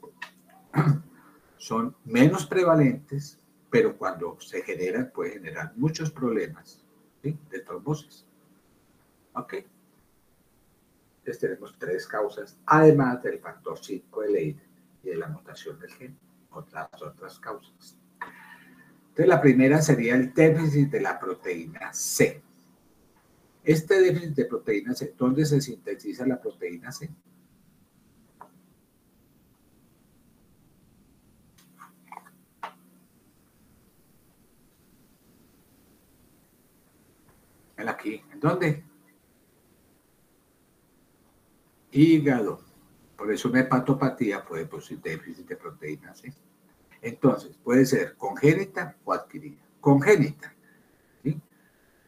Son menos prevalentes, pero cuando se generan, puede generar muchos problemas, ¿sí?, de trombosis. ¿Ok? Entonces tenemos 3 causas, además del factor 5 de Leiden y de la mutación del gen, otras causas. Entonces la primera sería el déficit de la proteína C. Este déficit de proteína C, ¿dónde se sintetiza la proteína C? Aquí, ¿en dónde? Hígado. Por eso una hepatopatía puede producir déficit de proteína C. Entonces, puede ser congénita o adquirida. Congénita, ¿sí?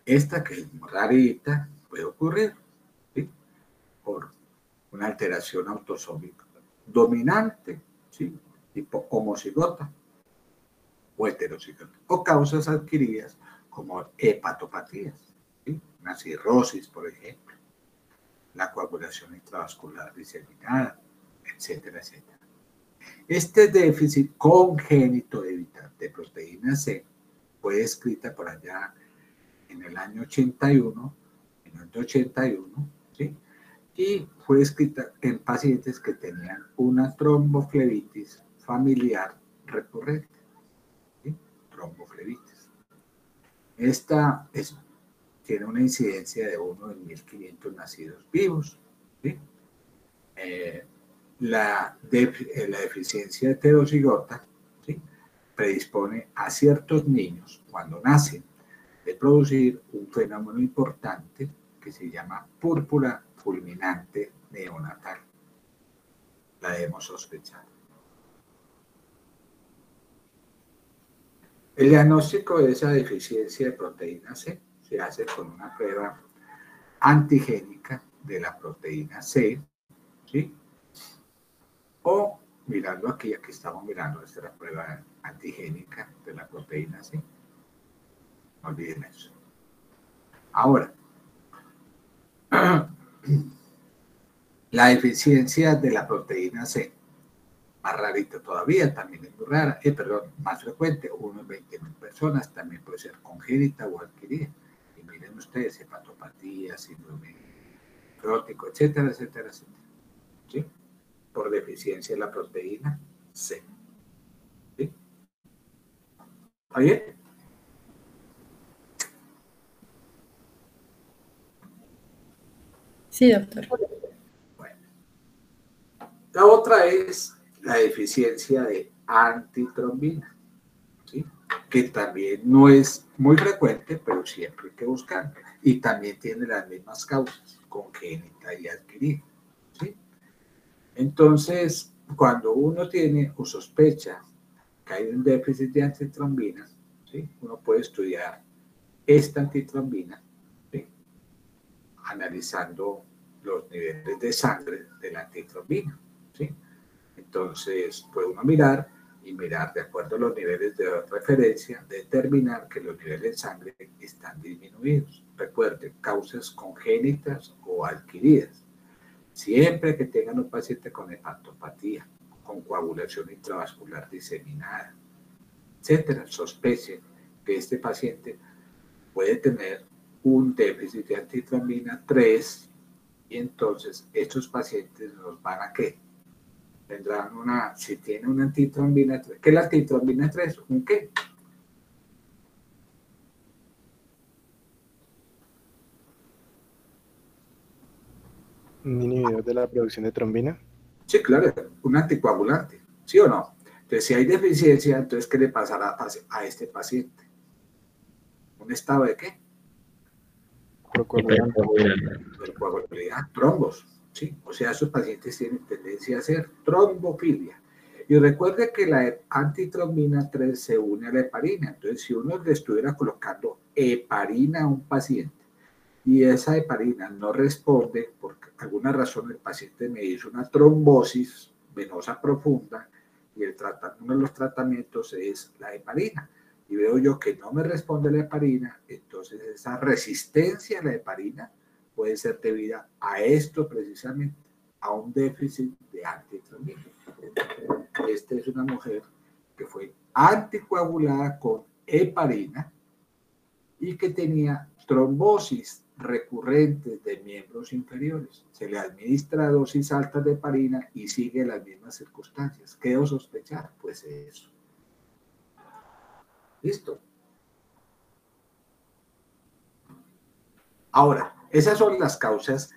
Esta que es rarita puede ocurrir, ¿sí?, por una alteración autosómica dominante, ¿sí?, tipo homocigota o heterocigota, o causas adquiridas como hepatopatías, ¿sí?, una cirrosis, por ejemplo, la coagulación intravascular diseminada, etcétera, etcétera. Este déficit congénito de proteína C fue descrita por allá en el año 81, ¿sí?, y fue descrita en pacientes que tenían una tromboflebitis familiar recurrente, ¿sí?, tromboflebitis. Esta tiene una incidencia de 1 en 1500 nacidos vivos, ¿sí? La deficiencia heterocigota, ¿sí?, predispone a ciertos niños, cuando nacen, de producir un fenómeno importante que se llama púrpura fulminante neonatal. La debemos sospechar. El diagnóstico de esa deficiencia de proteína C se hace con una prueba antigénica de la proteína C, ¿sí? O mirando aquí estamos mirando, esta es la prueba antigénica de la proteína C. No olviden eso. Ahora, la deficiencia de la proteína C, más rarita todavía, también es muy rara, más frecuente, 1 en 20.000 personas, también puede ser congénita o adquirida. Y miren ustedes, hepatopatía, síndrome nefrótico, etcétera, etcétera, etcétera, ¿sí? Por deficiencia de la proteína C. ¿Sí? ¿Está bien? Sí, doctor. Bueno. La otra es la deficiencia de antitrombina, ¿sí?, que también no es muy frecuente, pero siempre hay que buscarla. Y también tiene las mismas causas, congénita y adquirida, ¿sí? Entonces, cuando uno tiene o sospecha que hay un déficit de antitrombina, ¿sí?, uno puede estudiar esta antitrombina, ¿sí?, analizando los niveles de sangre de la antitrombina, ¿sí? Entonces, puede uno mirar de acuerdo a los niveles de referencia, determinar que los niveles de sangre están disminuidos. Recuerden, causas congénitas o adquiridas. Siempre que tengan un paciente con hepatopatía, con coagulación intravascular diseminada, etcétera, sospechen que este paciente puede tener un déficit de antitrombina 3 y entonces estos pacientes nos van a ¿qué? Tendrán si tiene una antitrombina 3. ¿Qué es la antitrombina 3? ¿Un qué? ¿Un inhibidor de la producción de trombina? Sí, claro, un anticoagulante, ¿sí o no? Entonces, si hay deficiencia, entonces, ¿qué le pasará a este paciente? ¿Un estado de qué? Procoagulante. Hipercoagulabilidad, trombos, ¿sí? O sea, esos pacientes tienen tendencia a hacer trombofilia. Y recuerde que la antitrombina 3 se une a la heparina. Entonces, si uno le estuviera colocando heparina a un paciente y esa heparina no responde, por alguna razón el paciente me hizo una trombosis venosa profunda y uno de los tratamientos es la heparina. Y veo yo que no me responde la heparina, entonces esa resistencia a la heparina puede ser debida a esto precisamente, a un déficit de antitrombina. Esta es una mujer que fue anticoagulada con heparina y que tenía trombosis recurrentes de miembros inferiores. Se le administra dosis altas de heparina y sigue las mismas circunstancias. ¿Qué debo sospechar? Pues eso. ¿Listo? Ahora, esas son las causas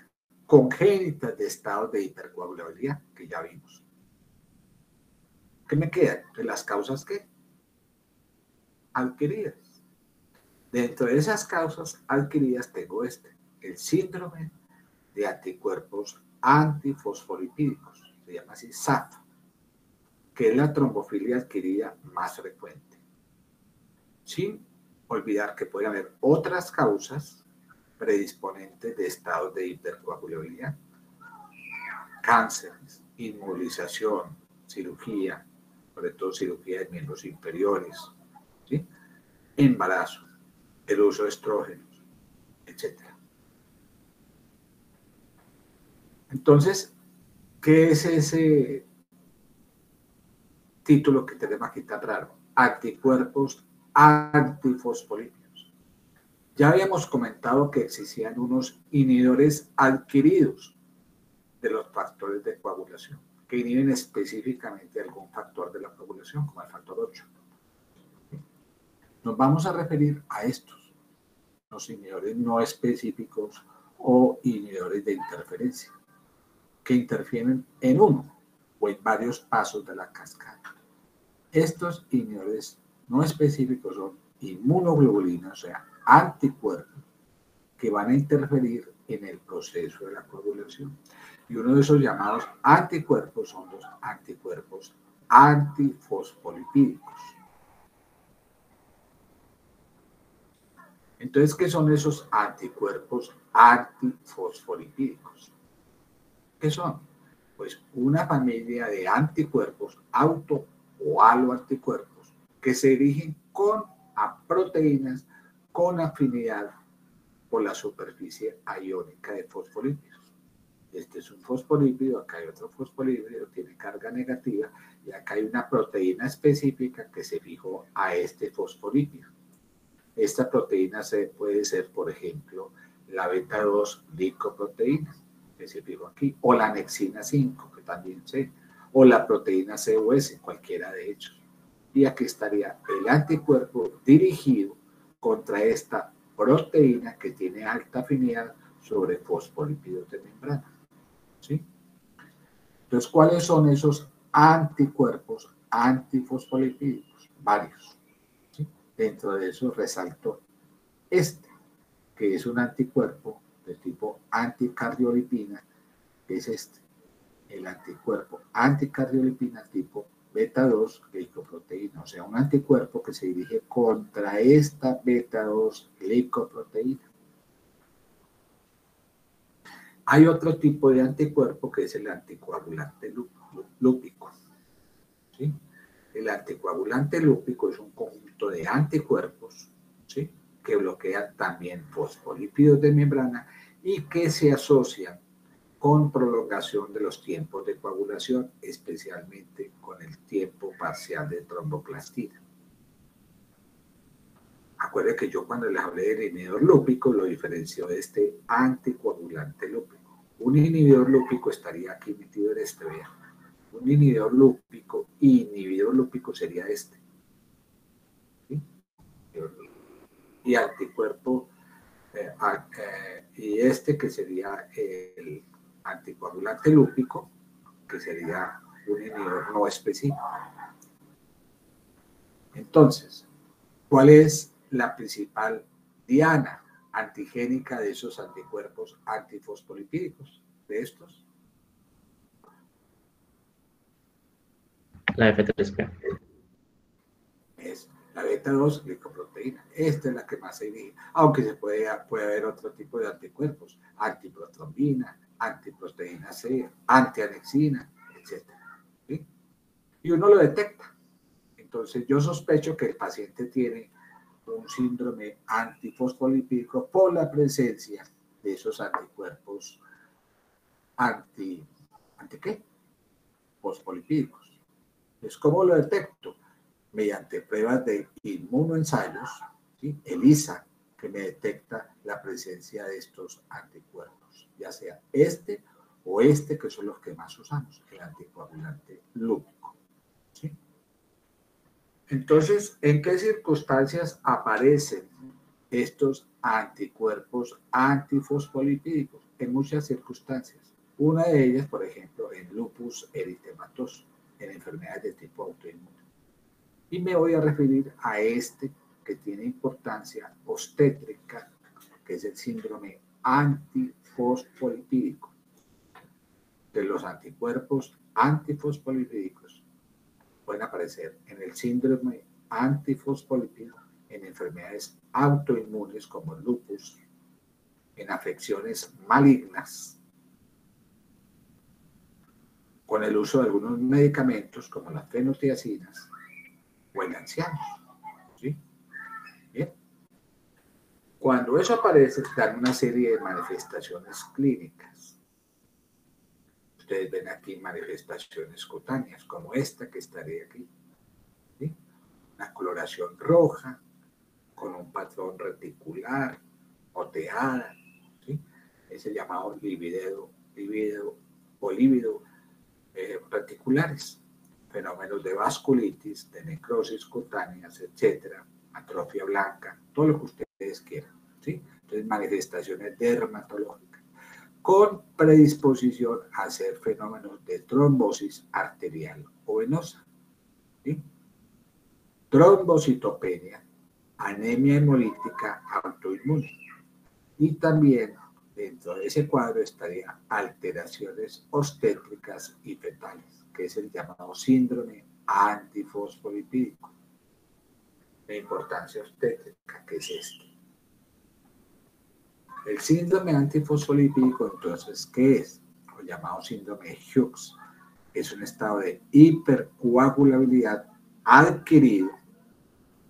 congénitas de estados de hipercoagulabilidad que ya vimos. ¿Qué me quedan? ¿De las causas qué? Adquiridas. Dentro de esas causas adquiridas tengo el síndrome de anticuerpos antifosfolipídicos, se llama así SAF, que es la trombofilia adquirida más frecuente. Sin olvidar que puede haber otras causas predisponentes de estados de hipercoagulabilidad, cánceres, inmovilización, cirugía, sobre todo cirugía de miembros inferiores, ¿sí?, embarazo, el uso de estrógenos, etc. Entonces, ¿qué es ese título que tenemos aquí tan raro? Anticuerpos antifosfolípicos. Ya habíamos comentado que existían unos inhibidores adquiridos de los factores de coagulación, que inhiben específicamente algún factor de la coagulación, como el factor 8. Nos vamos a referir a estos, los inhibidores no específicos o inhibidores de interferencia, que interfieren en uno o en varios pasos de la cascada. Estos inhibidores no específicos son inmunoglobulinas, o sea, anticuerpos, que van a interferir en el proceso de la coagulación. Y uno de esos llamados anticuerpos son los anticuerpos antifosfolipídicos. Entonces, ¿qué son esos anticuerpos antifosfolipídicos? ¿Qué son? Pues una familia de anticuerpos auto o aloanticuerpos que se dirigen a proteínas con afinidad por la superficie iónica de fosfolípidos. Este es un fosfolípido, acá hay otro fosfolípido, tiene carga negativa, y acá hay una proteína específica que se fijó a este fosfolípido. Esta proteína puede ser, por ejemplo, la beta-2 glicoproteína, que se fijó aquí, o la anexina 5, que también sé, o la proteína COS, cualquiera de ellos. Y aquí estaría el anticuerpo dirigido contra esta proteína que tiene alta afinidad sobre fosfolípidos de membrana. ¿Sí? Entonces, ¿cuáles son esos anticuerpos antifosfolipídicos? Varios. ¿Sí? Dentro de eso resalto este, que es un anticuerpo de tipo anticardiolipina, que es este, el anticuerpo anticardiolipina tipo beta-2 glicoproteína, o sea, un anticuerpo que se dirige contra esta beta-2 glicoproteína. Hay otro tipo de anticuerpo que es el anticoagulante lúpico. ¿Sí? El anticoagulante lúpico es un conjunto de anticuerpos, ¿sí?, que bloquean también fosfolípidos de membrana y que se asocian con prolongación de los tiempos de coagulación, especialmente con el tiempo parcial de tromboplastina. Acuérdense que yo cuando les hablé del inhibidor lúpico lo diferencio de este anticoagulante lúpico. Un inhibidor lúpico estaría aquí metido en este, vean. Un inhibidor lúpico sería este. ¿Sí? Y anticuerpo, y este que sería el anticoagulante lúpico, que sería un inhibidor no específico. Entonces, ¿cuál es la principal diana antigénica de esos anticuerpos antifosfolipídicos? De estos. La F3P. Es la beta-2 glicoproteína. Esta es la que más se dirige, aunque puede haber otro tipo de anticuerpos, antiprotrombina, antiproteína C, antianexina, etc. ¿Sí? Y uno lo detecta. Entonces yo sospecho que el paciente tiene un síndrome antifosfolipídico por la presencia de esos anticuerpos ¿anti qué? Fosfolipídicos. Entonces, ¿cómo lo detecto? Mediante pruebas de inmunoensayos, ¿sí? ELISA, que me detecta la presencia de estos anticuerpos, ya sea este o este, que son los que más usamos, el anticoagulante lúpico. ¿Sí? Entonces, ¿en qué circunstancias aparecen estos anticuerpos antifosfolipídicos? En muchas circunstancias. Una de ellas, por ejemplo, en lupus eritematoso, en enfermedades de tipo autoinmune. Y me voy a referir a este que tiene importancia obstétrica, que es el síndrome antifosfolipídico. De los anticuerpos antifosfolipídicos pueden aparecer en el síndrome antifosfolipídico, en enfermedades autoinmunes como el lupus, en afecciones malignas, con el uso de algunos medicamentos como las fenotiacinas, o en ancianos. ¿Sí? Bien. Cuando eso aparece, dan una serie de manifestaciones clínicas. Ustedes ven aquí manifestaciones cutáneas, como esta que estaría aquí. ¿Sí? Una coloración roja, con un patrón reticular, oteada. ¿Sí? Es el llamado lívido reticulares. Fenómenos de vasculitis, de necrosis cutáneas, etc. atrofia blanca, todo lo que ustedes quieran, ¿sí? Entonces, manifestaciones dermatológicas, con predisposición a hacer fenómenos de trombosis arterial o venosa, ¿sí? Trombocitopenia, anemia hemolítica autoinmune. Y también dentro de ese cuadro estaría alteraciones obstétricas y fetales, que es el llamado síndrome antifosfolipídico. La importancia obstétrica, que es este. El síndrome antifosfolipídico, entonces, ¿qué es? O llamado síndrome de Hughes. Es un estado de hipercoagulabilidad adquirido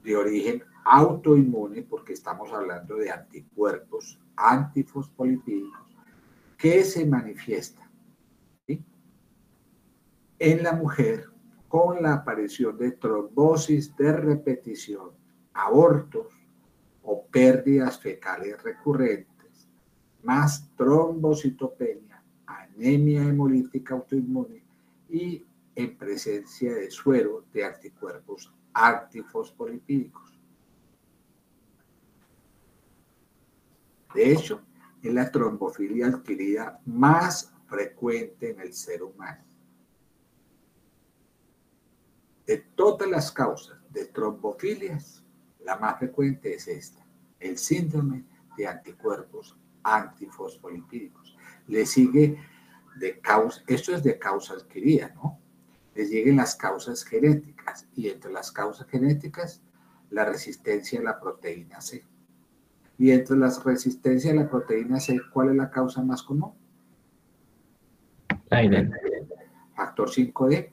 de origen autoinmune, porque estamos hablando de anticuerpos antifosfolipídicos que se manifiesta, ¿sí?, en la mujer con la aparición de trombosis de repetición, abortos o pérdidas fecales recurrentes, más trombocitopenia, anemia hemolítica autoinmune y en presencia de suero de anticuerpos antifosfolipídicos. De hecho, es la trombofilia adquirida más frecuente en el ser humano. De todas las causas de trombofilias, la más frecuente es esta, el síndrome de anticuerpos antifosfolipídicos. Le sigue de causa, esto es de causa adquirida, ¿no? Le siguen las causas genéticas, y entre las causas genéticas, la resistencia a la proteína C. Y entre las resistencias a la proteína C, ¿cuál es la causa más común? Leiden. Factor 5D,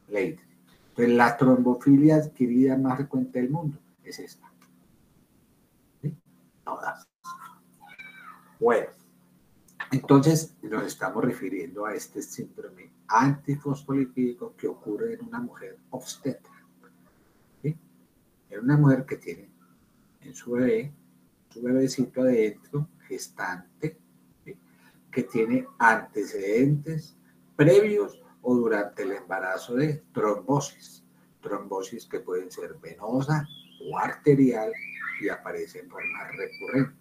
Leiden. Entonces, la trombofilia adquirida más frecuente del mundo es esta. ¿Sí? Todas. Bueno, entonces nos estamos refiriendo a este síndrome antifosfolipídico que ocurre en una mujer obstetra. ¿Sí? En una mujer que tiene en su bebé, su bebecito adentro, gestante, ¿sí?, que tiene antecedentes previos o durante el embarazo de trombosis que pueden ser venosa o arterial y aparece en forma recurrente.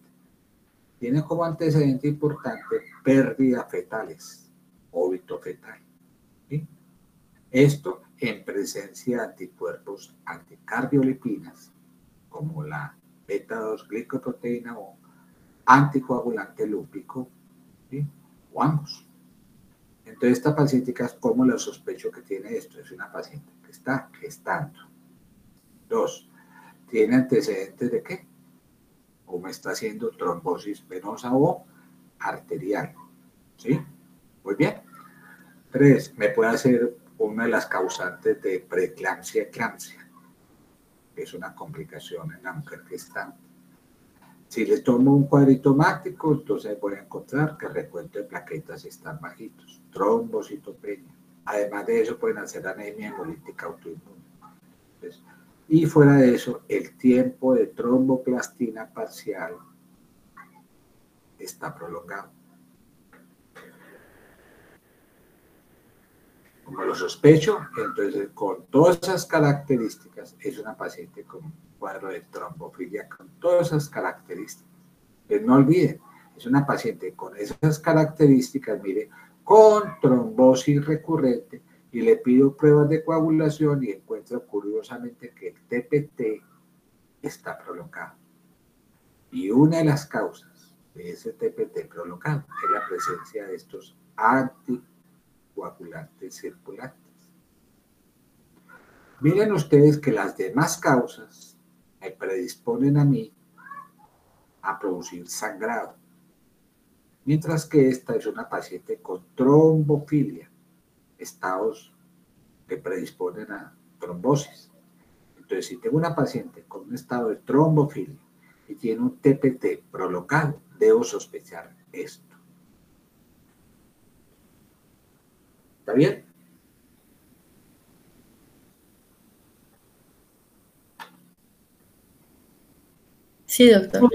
Tiene como antecedente importante pérdidas fetales, óbito fetal, ¿sí? Esto en presencia de anticuerpos anticardiolipinas, como la beta-2-glicoproteína o anticoagulante lúpico, ¿sí?, o ambos. Entonces, esta paciente, ¿cómo lo sospecho que tiene esto? Es una paciente que está gestando. 2. ¿Tiene antecedentes de qué? O me está haciendo trombosis venosa o arterial. ¿Sí? Muy bien. 3. Me puede hacer una de las causantes de preeclampsia-eclampsia, que es una complicación en la mujer gestante. Si le tomo un cuadrito mático, entonces voy a encontrar que el recuento de plaquetas están bajitos, trombocitopenia. Además de eso, pueden hacer anemia hemolítica autoinmune. Entonces, y fuera de eso, el tiempo de tromboplastina parcial está prolongado. Como lo sospecho, entonces con todas esas características, es una paciente con un cuadro de trombofilia, con todas esas características. Pero no olviden, es una paciente con esas características, mire, con trombosis recurrente, y le pido pruebas de coagulación y encuentro curiosamente que el TPT está prolongado. Y una de las causas de ese TPT prolongado es la presencia de estos anticoagulantes circulantes. Miren ustedes que las demás causas me predisponen a mí a producir sangrado, mientras que esta es una paciente con trombofilia, estados que predisponen a trombosis. Entonces, si tengo una paciente con un estado de trombofilia y tiene un TPT prolongado, debo sospechar esto. ¿Está bien? Sí, doctor.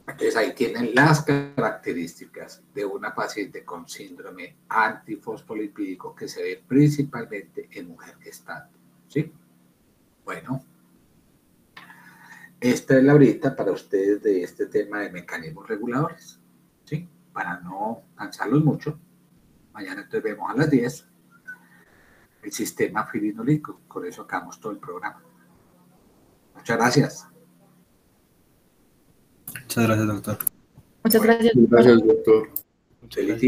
Entonces ahí tienen las características de una paciente con síndrome antifosfolipídico que se ve principalmente en mujer gestante. ¿Sí? Bueno. esta es la horita para ustedes de este tema de mecanismos reguladores, ¿sí? Para no cansarlos mucho. Mañana entonces vemos a las 10 el sistema filinolítico. Con eso acabamos todo el programa. Muchas gracias. Muchas gracias, doctor. Muchas gracias. Gracias, doctor. Feliz día.